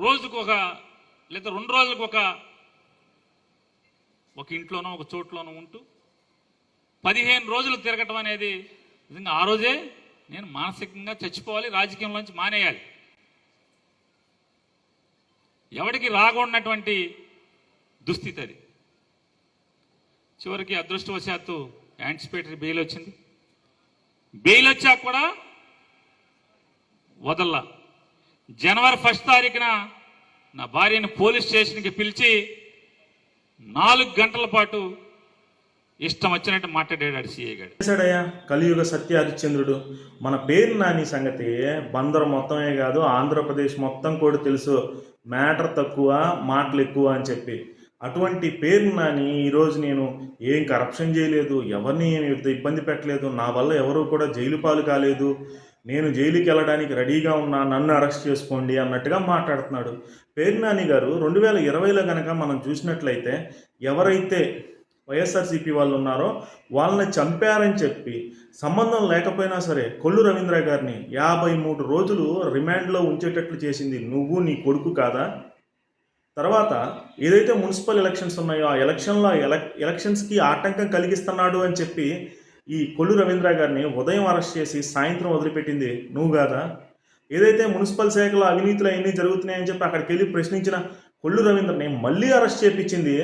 రోజుకు లేదా 2 రోజులకు ఒక ఇంట్లోనో ఒక చోట్లోనో ఉంటూ 15 రోజులు తిరగటం అనేది నిజంగా ఆ రోజే నేను మానసికంగా చచ్చిపోవాలి, రాజకీయంలోంచి మానేయాలి. ఎవరికి రాకూడనటువంటి దుస్థితి అది. చివరికి అదృష్టవశాత్తు యాంటిసిపేటరీ బెయిల్ వచ్చింది. బెయిల్ వచ్చాక కూడా వదల్లా. జనవరి 1 తారీఖున నా భార్యను పోలీస్ స్టేషన్కి పిలిచి 4 గంటల పాటు ఇష్టం వచ్చినట్టు మాట్లాడాడు సిఐ గారు. కలియుగ సత్య హరిశ్చంద్రుడు. మన పేరు నాని సంగతి బందరు మొత్తమే కాదు, ఆంధ్రప్రదేశ్ మొత్తం కూడా తెలుసు. మ్యాటర్ తక్కువ, మాటలు ఎక్కువ అని చెప్పి. అటువంటి పేరు నాని ఈరోజు నేను ఏం కరప్షన్ చేయలేదు, ఎవరిని ఇబ్బంది పెట్టలేదు, నా వల్ల ఎవరు కూడా జైలు పాలు కాలేదు, నేను జైలుకి వెళ్ళడానికి రెడీగా ఉన్నా, నన్ను అరెస్ట్ చేసుకోండి అన్నట్టుగా మాట్లాడుతున్నాడు. పేరు నాని గారు 2020లో కనుక మనం చూసినట్లయితే ఎవరైతే వైఎస్ఆర్సీపీ వాళ్ళు ఉన్నారో వాళ్ళని చంపారని చెప్పి సంబంధం లేకపోయినా సరే కొల్లు రవీంద్ర గారిని 53 రోజులు రిమాండ్లో ఉంచేటట్లు చేసింది నువ్వు, నీ కొడుకు కాదా? తర్వాత ఏదైతే మున్సిపల్ ఎలక్షన్స్ ఉన్నాయో ఆ ఎలక్షన్స్కి ఆటంకం కలిగిస్తున్నాడు అని చెప్పి ఈ కొల్లు రవీంద్ర గారిని ఉదయం అరెస్ట్ చేసి సాయంత్రం వదిలిపెట్టింది నువ్వు కాదా? ఏదైతే మున్సిపల్ శాఖలో అవినీతులు అవన్నీ జరుగుతున్నాయని చెప్పి అక్కడికి వెళ్ళి ప్రశ్నించిన కొల్లు రవీంద్రని మళ్ళీ అరెస్ట్ చేయించింది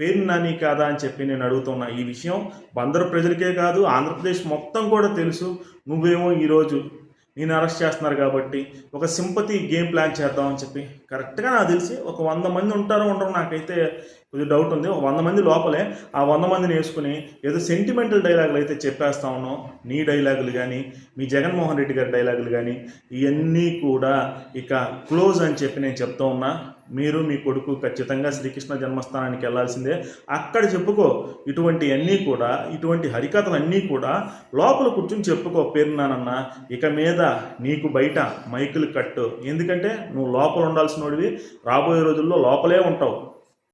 పేరు నాని కాదా అని చెప్పి నేను అడుగుతున్నా. ఈ విషయం బందరు ప్రజలకే కాదు, ఆంధ్రప్రదేశ్ మొత్తం కూడా తెలుసు. నువ్వేమో ఈరోజు నేను అరెస్ట్ చేస్తున్నారు కాబట్టి ఒక సింపతి గేమ్ ప్లాన్ చేద్దామని చెప్పి. కరెక్ట్గా నాకు తెలిసి ఒక 100 మంది ఉంటారో ఉండరు నాకైతే కొద్దిగా డౌట్ ఉంది. ఒక 100 మంది లోపలే ఆ 100 మందిని వేసుకుని ఏదో సెంటిమెంటల్ డైలాగులు అయితే చెప్పేస్తా ఉన్నాం. నీ డైలాగులు కానీ, మీ జగన్మోహన్ రెడ్డి గారి డైలాగులు కానీ ఇవన్నీ కూడా ఇక క్లోజ్ అని చెప్పి నేను చెప్తా ఉన్నా. మీరు మీ కొడుకు ఖచ్చితంగా శ్రీకృష్ణ జన్మస్థానానికి వెళ్లాల్సిందే. అక్కడ చెప్పుకో ఇటువంటివన్నీ కూడా, ఇటువంటి హరికథలన్నీ కూడా లోపల కూర్చుని చెప్పుకో పేరున్నానన్నా. ఇక మీద నీకు బయట మైకులు కట్టు. ఎందుకంటే నువ్వు లోపల ఉండాల్సిన వాడివి, రాబోయే రోజుల్లో లోపలే ఉంటావు.